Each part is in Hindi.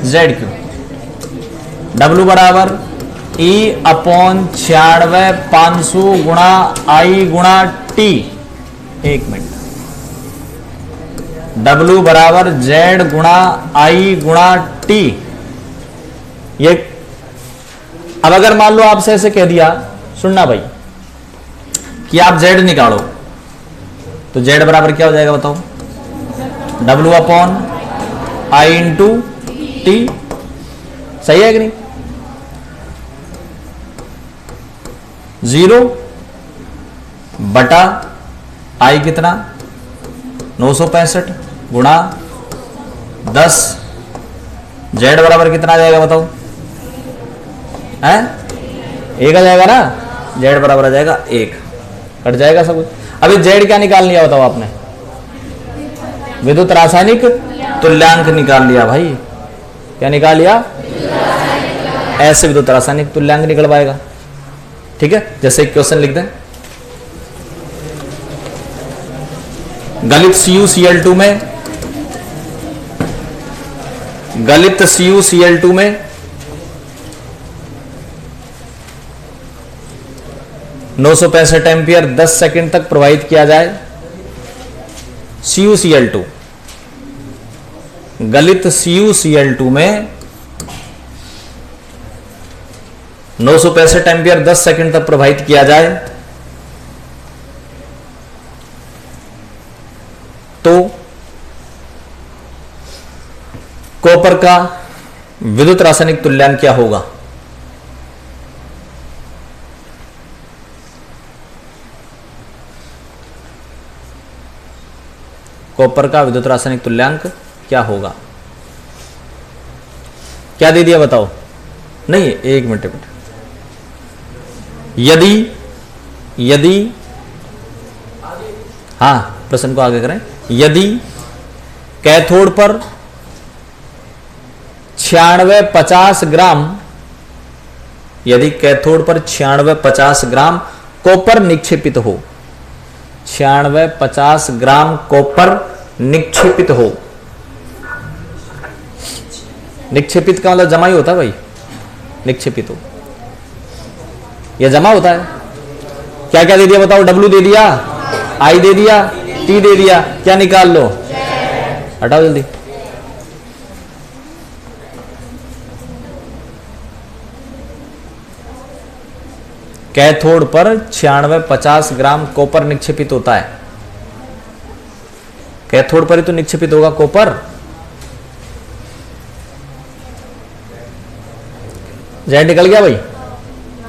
जेड क्यू, डब्ल्यू बराबर E अपॉन 96,500 गुणा आई गुणा टी। एक मिनट, W बराबर Z गुणा आई गुणा टी। ये अब अगर मान लो आपसे ऐसे कह दिया, सुनना भाई, कि आप Z निकालो, तो Z बराबर क्या हो जाएगा बताओ? W upon I into T. सही है कि नहीं? 0 बटा आई कितना 965 गुणा 10, जेड बराबर कितना आ जाएगा बताओ? हैं? एक आ जाएगा ना, जेड बराबर आ जाएगा 1, कट जाएगा सब कुछ। अभी जेड क्या निकाल लिया बताओ आपने? विद्युत रासायनिक तुल्यांक निकाल लिया भाई। क्या निकाल लिया? ऐसे विद्युत रासायनिक तुल्यांक निकल पाएगा। ठीक है, जैसे एक क्वेश्चन लिख दें, गलित CuCl2 में, गलित CuCl2 में 965 एम्पियर 10 सेकंड तक प्रवाहित किया जाए। CuCl2, गलित CuCl2 में 965 एम्पियर 10 सेकंड तक प्रवाहित किया जाए तो कॉपर का विद्युत रासायनिक तुल्यांक क्या होगा? कॉपर का विद्युत रासायनिक तुल्यांक क्या होगा? क्या दे दिया बताओ? नहीं, एक मिनट। यदि हाँ, प्रश्न को आगे करें। यदि कैथोड पर 96-50 ग्राम, यदि कैथोड पर 96-50 ग्राम कॉपर निक्षेपित हो, 96-50 ग्राम कॉपर निक्षेपित हो, निक्षेपित का मतलब जमा ही होता है भाई, निक्षेपित हो या जमा होता है। क्या क्या दे दिया बताओ? W दे दिया, I दे दिया, T दे दिया, क्या निकाल लो? हटाओ जल्दी। कैथोड पर 96-50 ग्राम कॉपर निक्षेपित होता है। कैथोड पर ही तो निक्षेपित होगा कॉपर। जेड निकल गया भाई।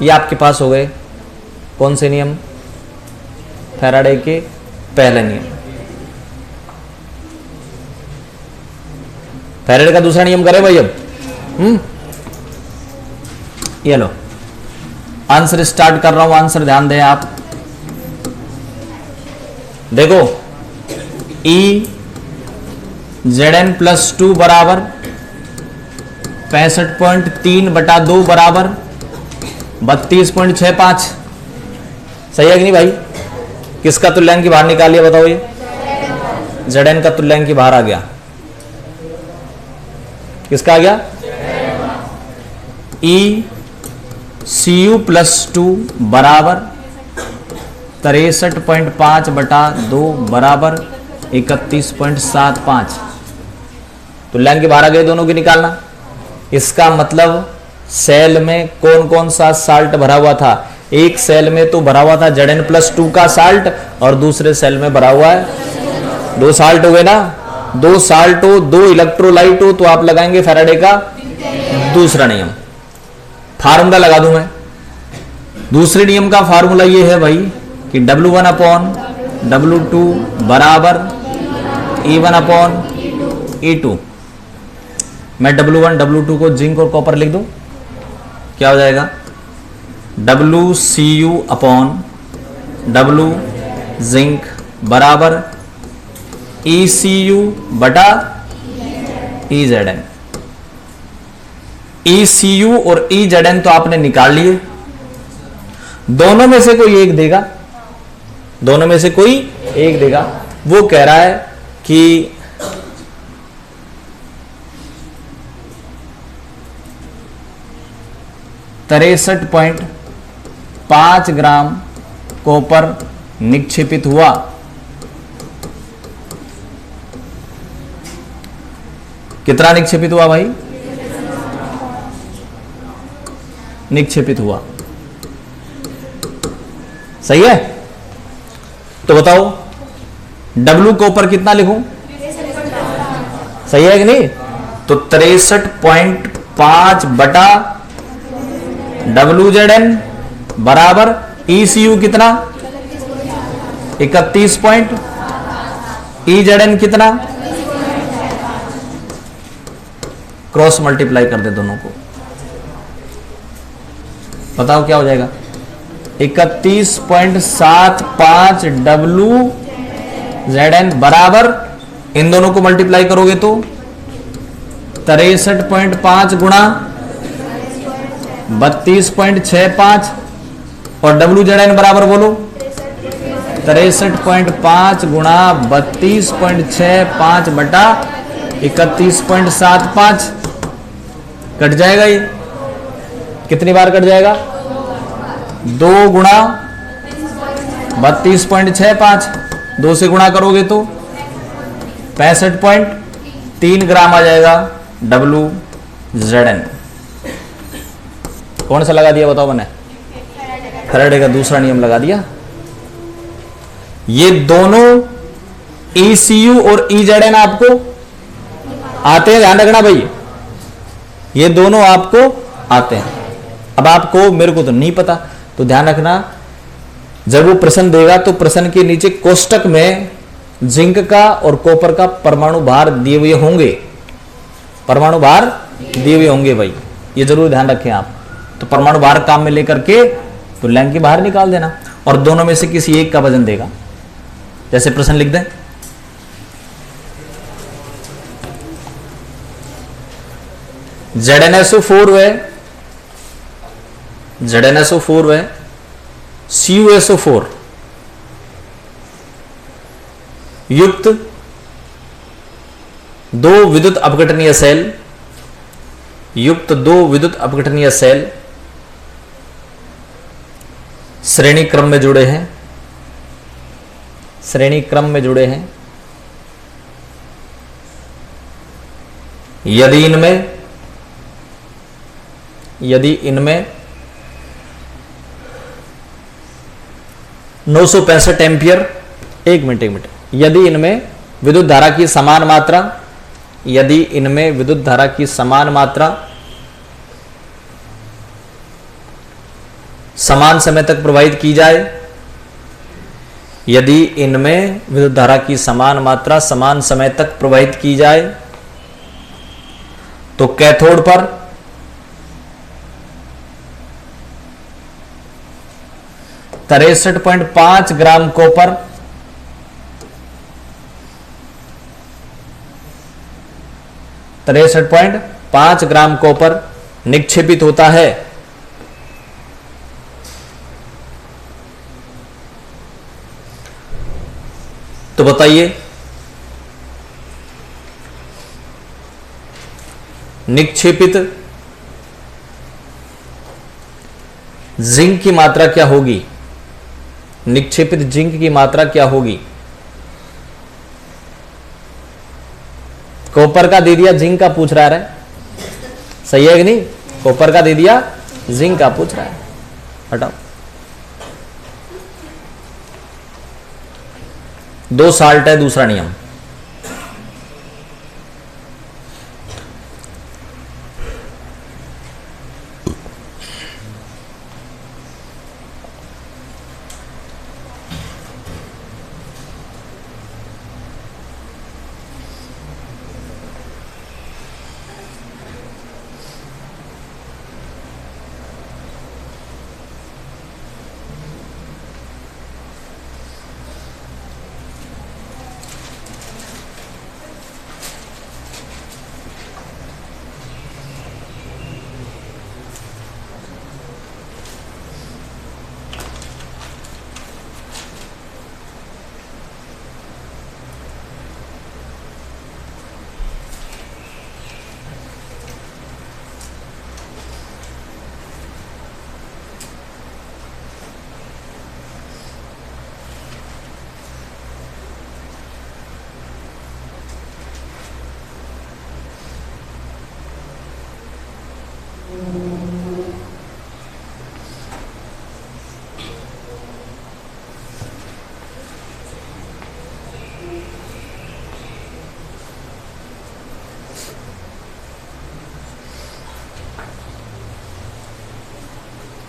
ये आपके पास हो गए कौन से नियम? फैराडे के पहले नियम। फैराडे का दूसरा नियम करें भाई अब। ये लो, आंसर स्टार्ट कर रहा हूं, आंसर ध्यान दें आप। देखो, E Zn प्लस 2 बराबर 65.3/2 बराबर 32.65। सही है कि नहीं भाई? किसका तुल्यांक बाहर निकाल लिया बताओ? ये Zn का तुल्यांक बाहर आ गया। किसका आ गया? E Cu प्लस 2 बराबर 63.5/2 बराबर 31.75। तुल्यांक बाहर आ गए दोनों की निकालना। इसका मतलब सेल में कौन कौन सा साल्ट भरा हुआ था? एक सेल में तो भरा हुआ था Zn प्लस 2 का साल्ट, और दूसरे सेल में भरा हुआ है 2 साल्ट हो गए ना। 2 साल्ट हो, 2 इलेक्ट्रोलाइट हो, तो आप लगाएंगे फैराडे का दूसरा नियम। फार्मूला लगा दूं मैं। दूसरे नियम का फार्मूला ये है भाई कि W1 अपॉन W2 बराबर E1 अपॉन E2। मैं W1 W2 को जिंक और कॉपर लिख दूं, क्या हो जाएगा? WCu अपॉन W जिंक बराबर ECU बटा EZn। ECU और EZn तो आपने निकाल लिए। दोनों में से कोई एक देगा, दोनों में से कोई एक देगा। वो कह रहा है कि 63.5 ग्राम कॉपर निक्षेपित हुआ। कितना निक्षेपित हुआ भाई? निक्षेपित हुआ। सही है? तो बताओ डब्लू कॉपर कितना लिखूं? सही है कि नहीं? तो 63.5 बटा WZN बराबर ECU कितना? 31 पॉइंट। EZN कितना? क्रॉस मल्टीप्लाई कर दे दोनों को, बताओ क्या हो जाएगा? 31.75 WZN बराबर, इन दोनों को मल्टीप्लाई करोगे तो 63.5 गुणा 32.65 और WZN बराबर बोलो 63.5 गुणा 32.65 बटा 31.75 कट जाएगा। ये कितनी बार कट जाएगा? 2 गुणा 32.65, 2 से गुणा करोगे तो 65.3 ग्राम आ जाएगा WZN। कौन सा लगा दिया बताओ मैंने? फैराडे का दूसरा नियम लगा दिया। ये दोनों ECU और EZN आपको आते हैं, ध्यान रखना भाई, ये दोनों आपको आते हैं। अब आपको, मेरे को तो नहीं पता, तो ध्यान रखना जब वो प्रश्न देगा तो प्रश्न के नीचे कोष्टक में जिंक का और कॉपर का परमाणु भार दिए हुए होंगे, परमाणु भार दिए हुए होंगे भाई, ये जरूर ध्यान रखें आप। तो परमाणु भार काम में लेकर के तुल्यांक की बाहर निकाल देना और दोनों में से किसी एक का वजन देगा। जैसे प्रश्न लिख दें, ZnSO4 है, ZnSO4 है, CuSO4 युक्त 2 विद्युत अपघटनीय सेल, युक्त 2 विद्युत अपघटनीय सेल श्रेणी क्रम में जुड़े हैं, श्रेणी क्रम में जुड़े हैं। यदि इनमें 965 एम्पियर, एक मिनट, यदि इनमें विद्युत धारा की समान मात्रा, यदि इनमें विद्युत धारा की समान मात्रा समान समय तक प्रवाहित की जाए, यदि इनमें विद्युत धारा की समान मात्रा समान समय तक प्रवाहित की जाए तो कैथोड पर 63.5 ग्राम कॉपर, 63.5 ग्राम कॉपर निक्षेपित होता है। तो बताइए निक्षेपित जिंक की मात्रा क्या होगी? निक्षेपित जिंक की मात्रा क्या होगी? कॉपर का दे दिया, जिंक का पूछ रहा है, सही है कि नहीं? कॉपर का दे दिया, जिंक का पूछ रहा है, हटाओ। 2 साल्ट है दूसरा नियम।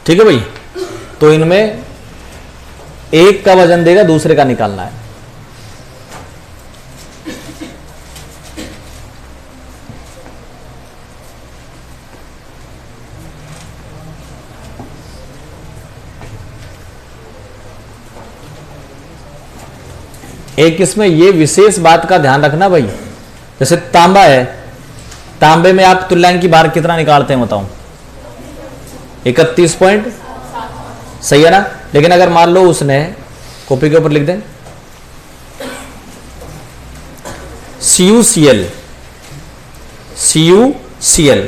ठीक है भाई, तो इनमें एक का वजन देगा, दूसरे का निकालना है। एक इसमें ये विशेष बात का ध्यान रखना भाई, जैसे तांबा है, तांबे में आप तुल्यांक की भार कितना निकालते हैं बताओ? 31 पॉइंट, सही है ना। लेकिन अगर मान लो उसने, कॉपी के ऊपर लिख दें CuCl, CuCl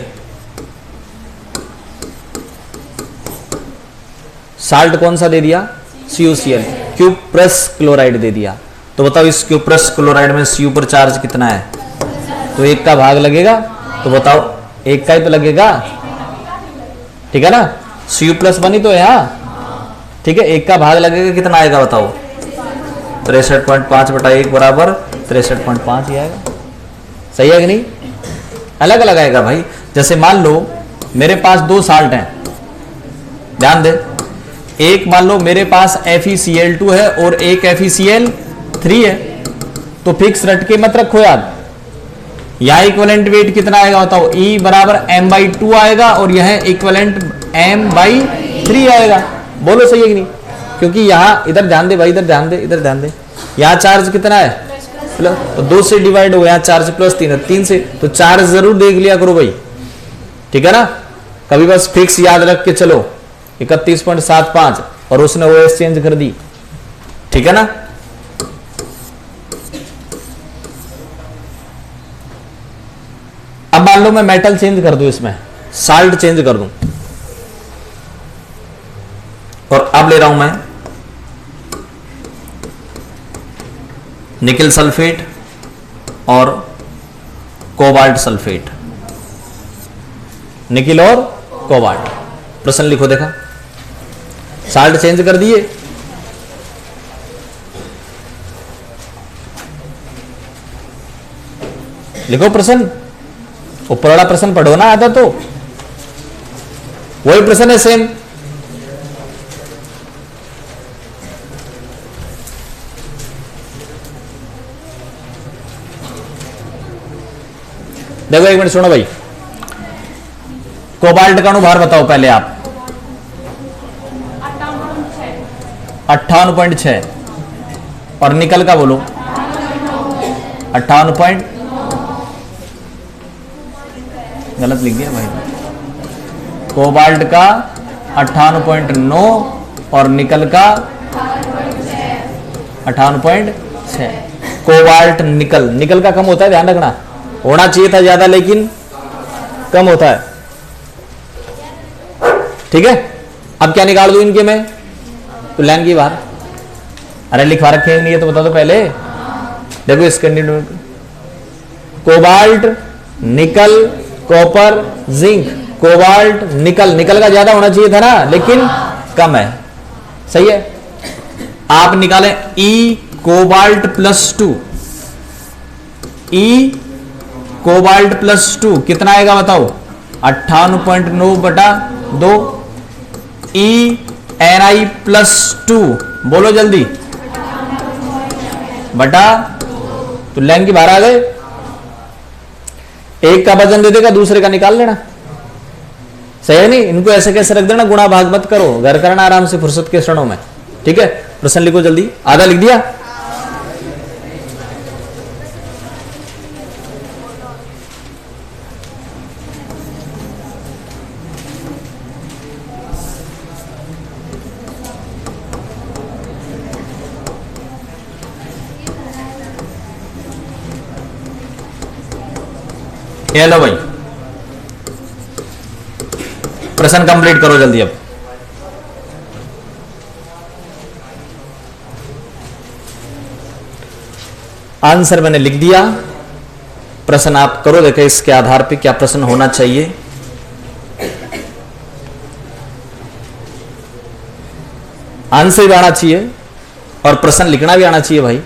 साल्ट कौन सा दे दिया? CuCl, क्यूप्रस क्लोराइड दे दिया। तो बताओ इस क्यूप्रस क्लोराइड में Cu पर चार्ज कितना है? तो एक का भाग लगेगा, तो बताओ एक का ही तो लगेगा, ठीक है ना। Cu प्लस बनी तो है, हाँ ठीक है, एक का भाग लगेगा, कितना आएगा बताओ? 63.5/1 बराबर 63.5 ही आएगा, सही है कि नहीं? अलग अलग आएगा भाई। जैसे मान लो मेरे पास दो साल्ट हैं, ध्यान दे, एक मान लो मेरे पास FeCl2 है और एक FeCl3 है, तो फिक्स रट के मत रखो यार। यहां इक्विवेलेंट वेट कितना आएगा बताओ? E बराबर m/2 आएगा और यह इक्विवेलेंट m/3 आएगा। बोलो सही है कि नहीं? क्योंकि यहां, इधर ध्यान दे भाई, इधर ध्यान दे, इधर ध्यान दे, यहां चार्ज कितना है? प्लस, तो 2 से डिवाइड हो, यहां चार्ज प्लस 3 है, 3 से, तो चार्ज जरूर देख लिया करो भाई, ठीक है ना। कभी बस फिक्स याद रख के चलो 31.75, और उसने OS चेंज कर दी, ठीक है ना। अब मान लो मैं मेटल चेंज कर दूं, इसमें साल्ट चेंज कर दूं, और अब ले रहा हूं मैं निकल सल्फेट और कोबाल्ट सल्फेट, निकिल और कोबाल्ट। प्रश्न लिखो, देखा साल्ट चेंज कर दिए, लिखो प्रश्न, ऊपर वाला प्रश्न पढ़ो ना, आता तो वही प्रश्न है सेम। देखो एक मिनट सुनो भाई, कोबाल्ट का अनुभार बताओ पहले आप। 58.6, और निकल का बोलो 58. गलत लिख दिया भाई, कोबाल्ट का 58.9 और निकल का 58.6। कोबाल्ट निकल, निकल का कम होता है, ध्यान रखना, होना चाहिए था ज्यादा लेकिन कम होता है, ठीक है। अब क्या निकाल दूं इनके में? तुल्यांक की बार, अरे लिखवा रखे नहीं है तो बता दो पहले। देखो इसके कोबाल्ट, निकल, कॉपर, जिंक, कोबाल्ट, निकल, निकल का ज्यादा होना चाहिए था ना, लेकिन कम है, सही है। आप निकालें E कोबाल्ट +2, E कोबाल्ट +2 कितना आएगा बताओ? 58.9/2। E Ni+2 बोलो जल्दी, बटा तुल्यांक की बाहर आ गए। एक का वजन दे देगा, दूसरे का निकाल लेना, सही है नहीं? इनको ऐसे कैसे रख देना, गुणा भाग मत करो, घर करना आराम से फुर्सत के क्षणों में, ठीक है। प्रश्न लिखो जल्दी, आधा लिख दिया? ये लो भाई, प्रश्न कंप्लीट करो जल्दी। अब आंसर मैंने लिख दिया, प्रश्न आप करो, देखें इसके आधार पे क्या प्रश्न होना चाहिए। आंसर भी आना चाहिए और प्रश्न लिखना भी आना चाहिए भाई।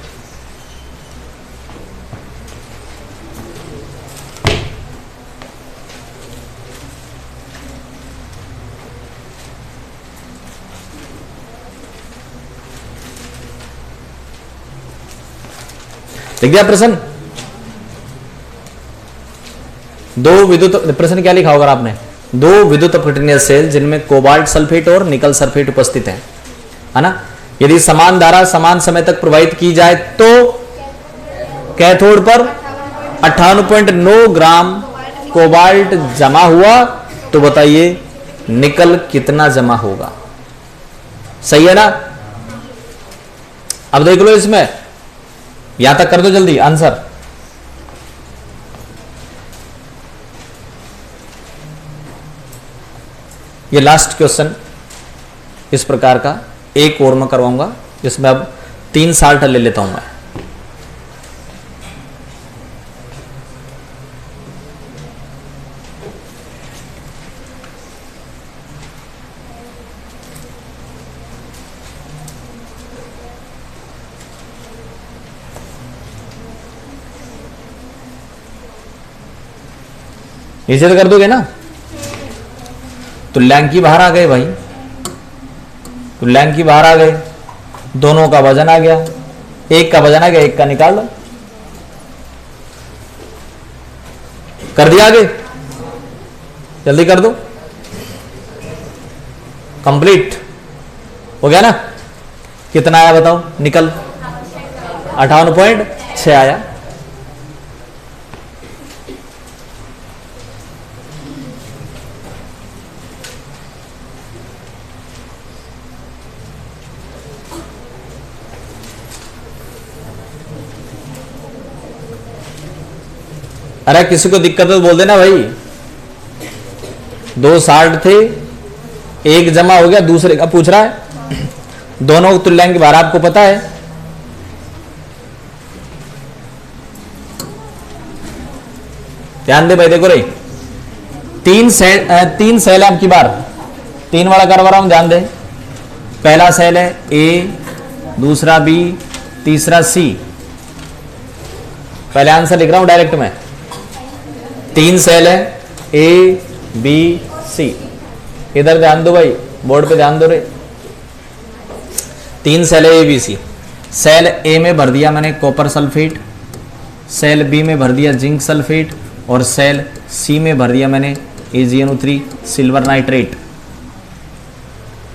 लिख दिया प्रश्न? दो विद्युत प्रश्न क्या लिखा होगा आपने? दो विद्युत अपघटनीय सेल जिनमें कोबाल्ट सल्फेट और निकल सल्फेट उपस्थित है ना? यदि समान धारा समान समय तक प्रवाहित की जाए तो कैथोड पर 58.9 ग्राम कोबाल्ट जमा हुआ, तो बताइए निकल कितना जमा होगा? सही है ना? अब देख लो इसमें, यहां तक कर दो जल्दी आंसर। ये लास्ट क्वेश्चन इस प्रकार का एक और मैं करवाऊंगा, जिसमें अब 3 साल्ट ले लेता हूं मैं। नीचे तो कर दोगे ना? तुल्यांकी बाहर आ गए भाई, तुल्यांकी बाहर आ गए, दोनों का वजन आ गया, एक का वजन आ गया, एक का निकाल लो। कर दिया आगे? जल्दी कर दो, कंप्लीट हो गया ना? कितना आया बताओ? निकल 58.6 आया। अरे किसी को दिक्कत है तो बोल देना भाई। 2 साल्ट थे, एक जमा हो गया, दूसरे का पूछ रहा है। दोनों तुल्यांक बार आपको पता है। ध्यान दे भाई, देखो रे, 3 सेल है आपकी बार, 3 वाला करवा रहा हूं, ध्यान दे। पहला सेल है ए, दूसरा बी, तीसरा सी। पहले आंसर लिख रहा हूं डायरेक्ट में। 3 सेल है ए बी सी। इधर ध्यान दो भाई, बोर्ड पे ध्यान दो रे। 3 सेल है ए बी सी। सेल ए में भर दिया मैंने कॉपर सल्फेट, सेल बी में भर दिया जिंक सल्फेट, और सेल सी में भर दिया मैंने AgNO3 सिल्वर नाइट्रेट।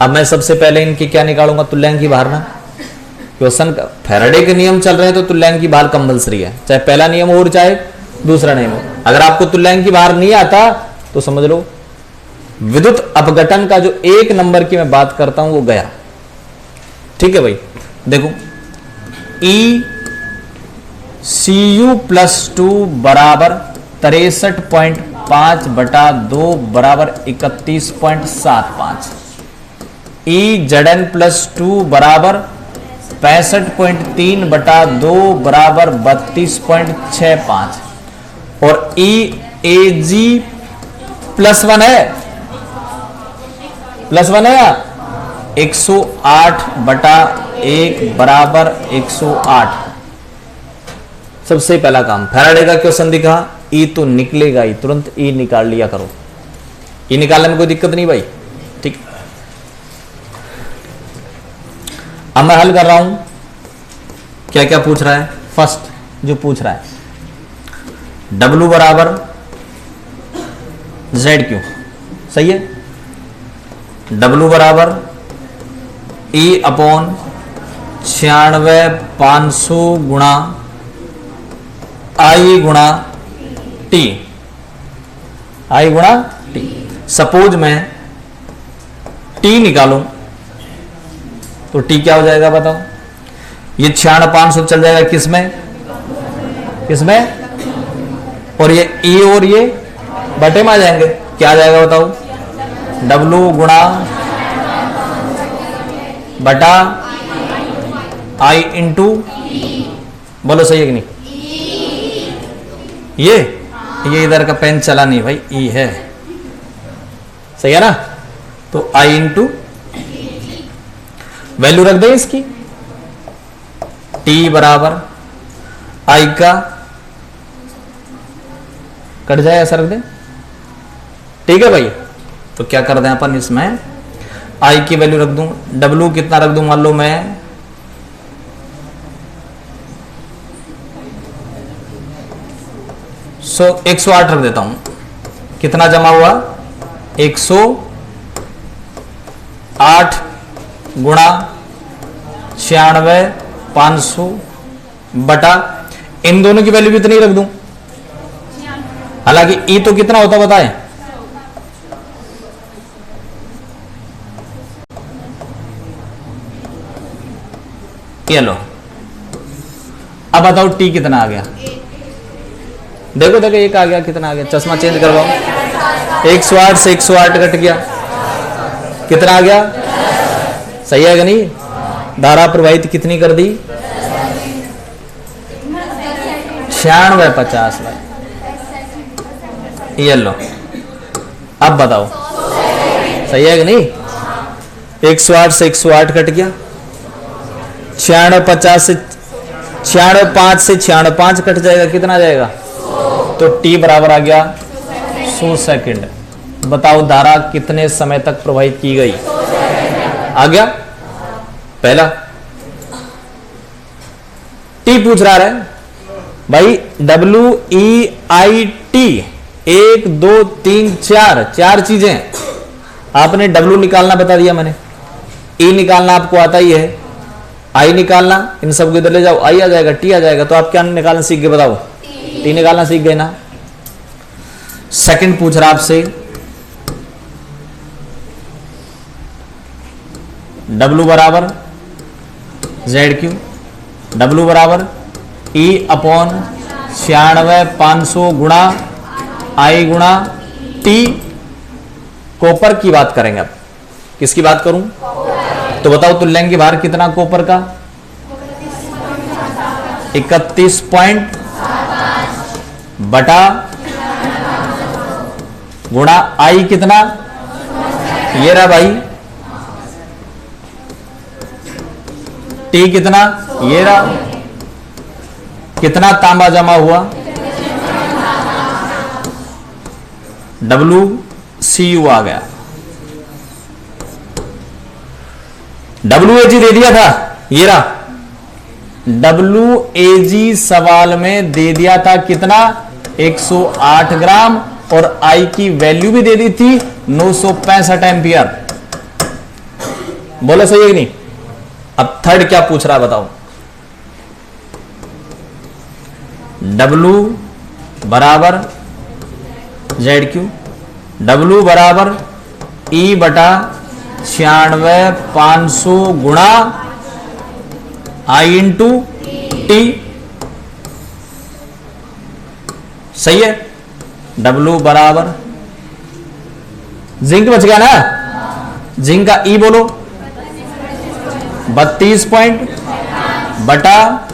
अब मैं सबसे पहले इनकी क्या निकालूंगा? तुल्यांकी भार ना। क्वेश्चन फैराडे के नियम चल रहे हैं तो तुल्यांकी भार कंपल्सरी है, चाहे पहला नियम हो चाहे दूसरा नियम हो। अगर आपको तुल्यांकी भार नहीं आता तो समझ लो विद्युत अपघटन का जो 1 नंबर की मैं बात करता हूं वो गया। ठीक है भाई, देखो ECU+2 बराबर 63.5/2 बराबर 31.75। EZN+2 बराबर 65.3/2 बराबर 32.65। और EAG+1 है, +1 है या 108/1 बराबर 108। सबसे पहला काम फैराडे का क्वेश्चन दिखा, ई तो निकलेगा ही, तुरंत ई निकाल लिया करो। ई निकालने में कोई दिक्कत नहीं भाई, ठीक। अब मैं हल कर रहा हूं, क्या क्या पूछ रहा है। फर्स्ट जो पूछ रहा है W बराबर ZQ, सही है। W बराबर E/96,500 गुणा I गुणा T, I गुणा T। सपोज मैं T निकालूं तो T क्या हो जाएगा बताओ? ये 96,500 चल जाएगा किसमें, किसमें? और ये E और ये बटे में आ जाएंगे, क्या आ जाएगा बताओ? W गुणा बटा I इंटू, बोलो सही है कि नहीं? ये इधर का पेन चला नहीं भाई, E है, सही है ना? तो I इंटू वैल्यू रख दें इसकी, T बराबर I का, कट जाए ऐसा रख दें, ठीक है भाई। तो क्या कर दें अपन इसमें, I की वैल्यू रख दूं, W कितना रख दूं, मान लो मैं 108 रख देता हूं। कितना जमा हुआ, 108 गुणा 96 500 बटा इन दोनों की वैल्यू कितनी रख दूं, हालांकि ई तो कितना होता बताएं, ये लो। अब बताओ टी कितना आ गया, देखो देखो एक आ गया, कितना आ गया, चश्मा चेंज करवाओ, 108 से 108 कट गया, कितना आ गया, सही है कि नहीं। धारा प्रवाहित कितनी कर दी, 96/50, ये लो। अब बताओ सही है कि नहीं, 108 से 108 कट गया, 96/50 से 96.5 से 96.5 कट जाएगा, कितना जाएगा, तो T बराबर आ गया 100 सेकंड। बताओ धारा कितने समय तक प्रवाहित की गई, आ गया पहला। T पूछ रहा है भाई, WEIT 1 2 3 4 चार चीजें, आपने W निकालना बता दिया मैंने, E निकालना आपको आता ही है, I निकालना, इन सबको इधर ले जाओ, I आ जाएगा, T आ जाएगा, तो आप क्या निकालना सीख गए बताओ, T निकालना सीख गए ना। सेकंड पूछ रहा आपसे, W बराबर ZQ, W बराबर E अपॉन 96/500 गुणा I गुणा T। कॉपर की बात करेंगे अब, किसकी बात करूं, तो बताओ तुल्यांक भार कितना कॉपर का, 31 पॉइंट बटा गुणा I कितना, ये रहा भाई, T कितना, ये रहा, कितना तांबा जमा हुआ, WCU आ गया। WAG दे दिया था, ये रहा WAG सवाल में दे दिया था कितना, 108 ग्राम, और I की वैल्यू भी दे दी थी 965 एम्पियर। बोलो सही है कि नहीं। अब थर्ड क्या पूछ रहा है बताओ, W बराबर ZQ, W बराबर E बटा 96/500 गुणा I इंटू T, सही है। W बराबर, जिंक बच गया ना, जिंक का E बोलो 32 पॉइंट बटा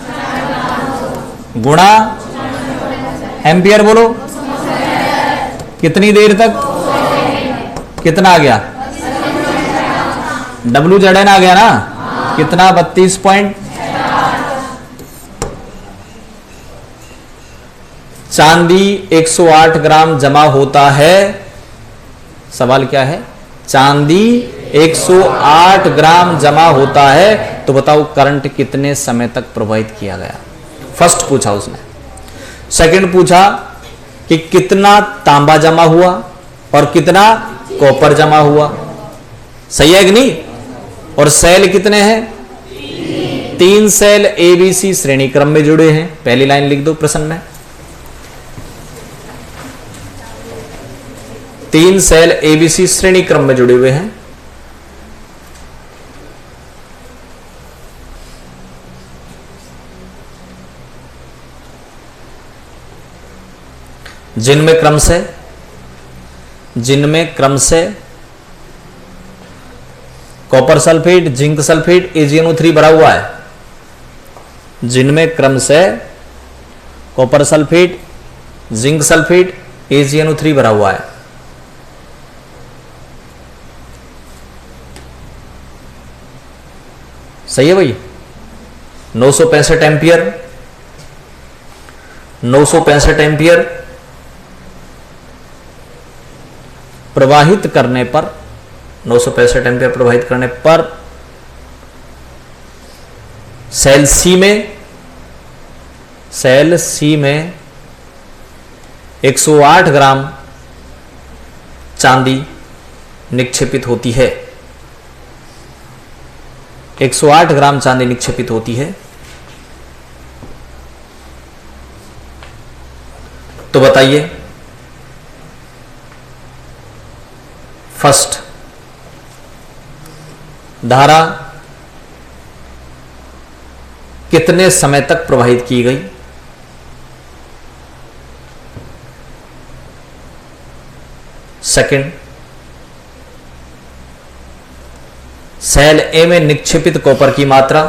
गुणा एम्पियर बोलो, कितनी देर तक, कितना आ गया, WZN आ गया ना, कितना 32 पॉइंट। चांदी 108 ग्राम जमा होता है, सवाल क्या है, चांदी 108 ग्राम जमा होता है, तो बताओ करंट कितने समय तक प्रवाहित किया गया। फर्स्ट पूछा उसने। सेकंड पूछा कि कितना तांबा जमा हुआ और कितना कॉपर जमा हुआ, सही है कि नहीं। और सेल कितने हैं, 3 सेल ABC श्रेणी क्रम में जुड़े हैं। पहली लाइन लिख दो प्रश्न में, 3 सेल ABC श्रेणी क्रम में जुड़े हुए हैं। जिनमें क्रम से copper sulphate, zinc sulphate, AgNO3 भरा हुआ है। जिनमें क्रम से copper sulphate, zinc sulphate, AgNO3 भरा हुआ है। सही है भाई। 965 एम्पियर, 965 एम्पियर प्रवाहित करने पर, 965 एम्पियर प्रवाहित करने पर सेल सी में 108 ग्राम चांदी निक्षेपित होती है। 108 ग्राम चांदी निक्षेपित होती है। तो बताइए, फर्स्ट धारा कितने समय तक प्रवाहित की गई? सेकंड, सेल ए में निक्षेपित कॉपर की मात्रा।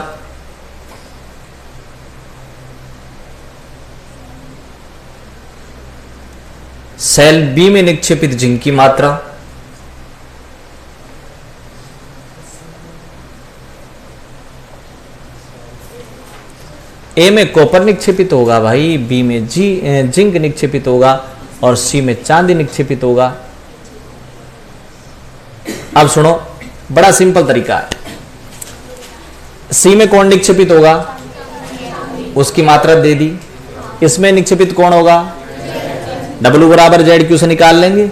सेल बी में निक्षेपित जिंक की मात्रा। ए में कॉपर निक्षेपित होगा भाई, बी में जिंक निक्षेपित होगा और सी में चांदी निक्षेपित होगा। अब सुनो, बड़ा सिंपल तरीका है। सी में कौन निक्षेपित होगा? उसकी मात्रा दे दी। इसमें निक्षेपित कौन होगा? W बराबर ZQ से निकाल लेंगे।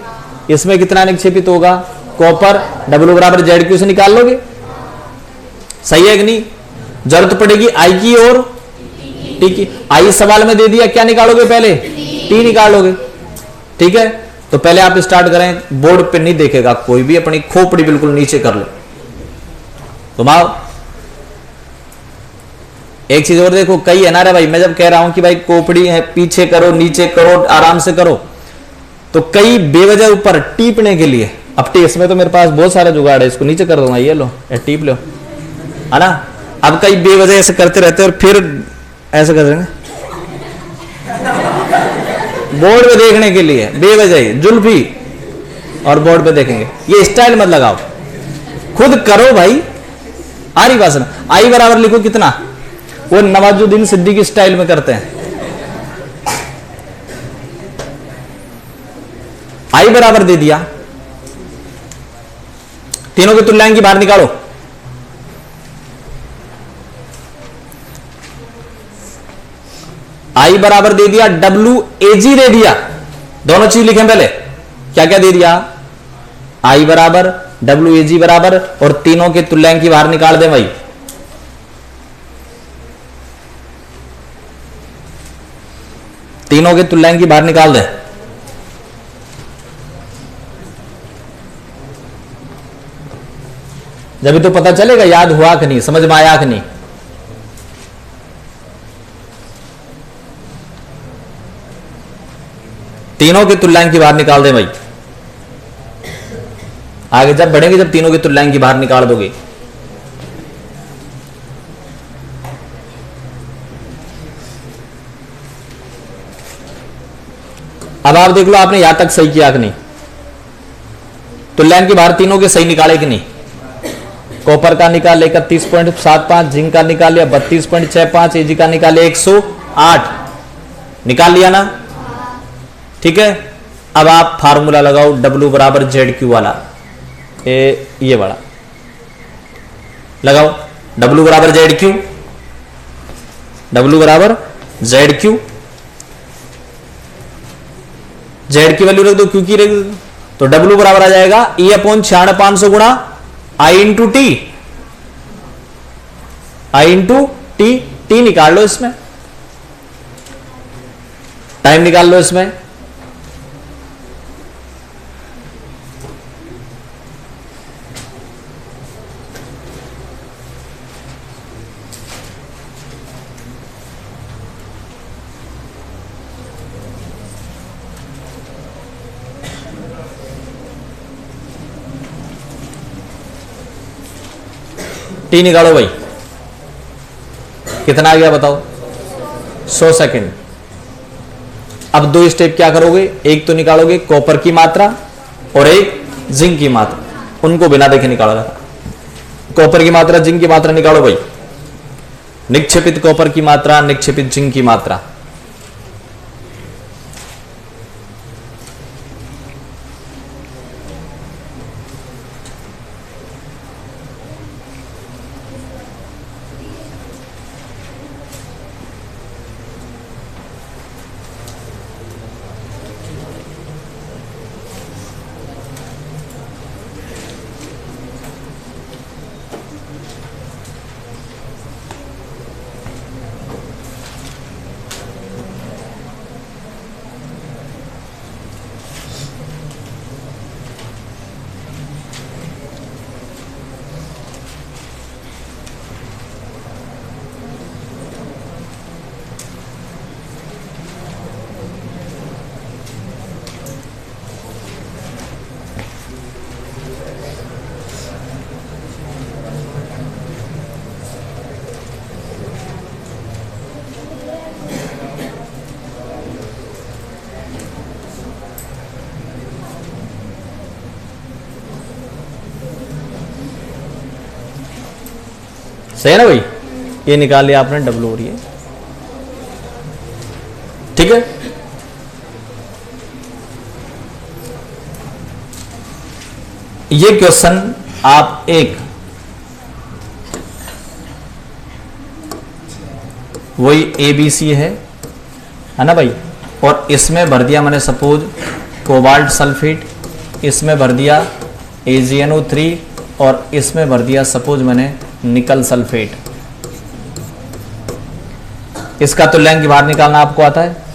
इसमें कितना निक्षेपित होगा? कॉपर। W बराबर ZQ से निकाल लोगे, सही है कि नहीं? जरूरत पड़ेगी I की और T की। I सवाल में दे दिया, क्या निकालोगे पहले? T निकालोगे, ठीक है। तो पहले आप स्टार्ट करें, बोर्ड पे नहीं देखेगा कोई भी, अपनी खोपड़ी बिल्कुल नीचे कर लो, घुमाओ। एक चीज और देखो, कई है ना रे भाई, मैं जब कह रहा हूं कि भाई खोपड़ी है पीछे करो, नीचे करो, आराम से करो, तो कई बेवजह ऊपर टीपने के लिए, अब इसमें तो मेरे पास बहुत सारा जुगाड़ है, इसको नीचे कर दूंगा, ये लो टीप लो, है ना। अब कई बेवजह ऐसे करते रहते और फिर ऐसे कर देंगे बोर्ड पे देखने के लिए, बेवजह जुल्फी और बोर्ड पे देखेंगे, ये स्टाइल मत लगाओ, खुद करो भाई। आ रही बात ना। आई बराबर लिखो कितना, वो नवाजुद्दीन सिद्दीकी स्टाइल में करते हैं। आई बराबर दे दिया, तीनों के तुल्यांक बाहर निकालो। आई बराबर दे दिया, WAG दे दिया, दोनों चीज लिखें पहले, क्या क्या दे दिया? आई बराबर, WAG बराबर, और तीनों के तुल्यांक बाहर निकाल दें भाई। तीनों के तुल्यांक बाहर निकाल दें। जब तो पता चलेगा याद हुआ कि नहीं, समझ में आया कि नहीं। तीनों के तुल्यांक बाहर निकाल दें भाई। आगे जब बढ़ेंगे, जब तीनों के तुल्यांक बाहर निकाल दोगे। अब आप देख लो आपने यहां तक सही किया कि नहीं। तुल्यांक बाहर तीनों के सही निकाले कि नहीं। कॉपर का निकाले 31.75, जिंक का निकाले 32.65, एजी का निकाले 108, निकाल लिया ना, ठीक है। अब आप फार्मूला लगाओ, W बराबर ZQ वाला, ये वाला लगाओ, W बराबर ZQ, W बराबर ZQ, Z की वैल्यू रख दो, Q की रख दो, तो W बराबर आ जाएगा E/96,500 गुणा I into T, I into T. T निकाल लो, इसमें टाइम निकाल लो, इसमें टी निकालो भाई, कितना आ गया बताओ? 100 सेकेंड। अब दो स्टेप क्या करोगे, एक तो निकालोगे कॉपर की मात्रा और एक जिंक की मात्रा, उनको बिना देखे निकाला जाता। कॉपर की मात्रा, जिंक की मात्रा निकालो भाई। निक्षेपित कॉपर की मात्रा, निक्षेपित जिंक की मात्रा। सही है ना भाई, ये निकाल लिया आपने, डबल हो रही है, ठीक है। ये क्वेश्चन आप एक वही ABC है ना भाई, और इसमें भर दिया मैंने सपोज कोबाल्ट सल्फेट, इसमें भर दिया AgNO3 और इसमें भर दिया सपोज मैंने निकल सल्फेट। इसका तुल्यांक बाहर निकालना आपको आता है।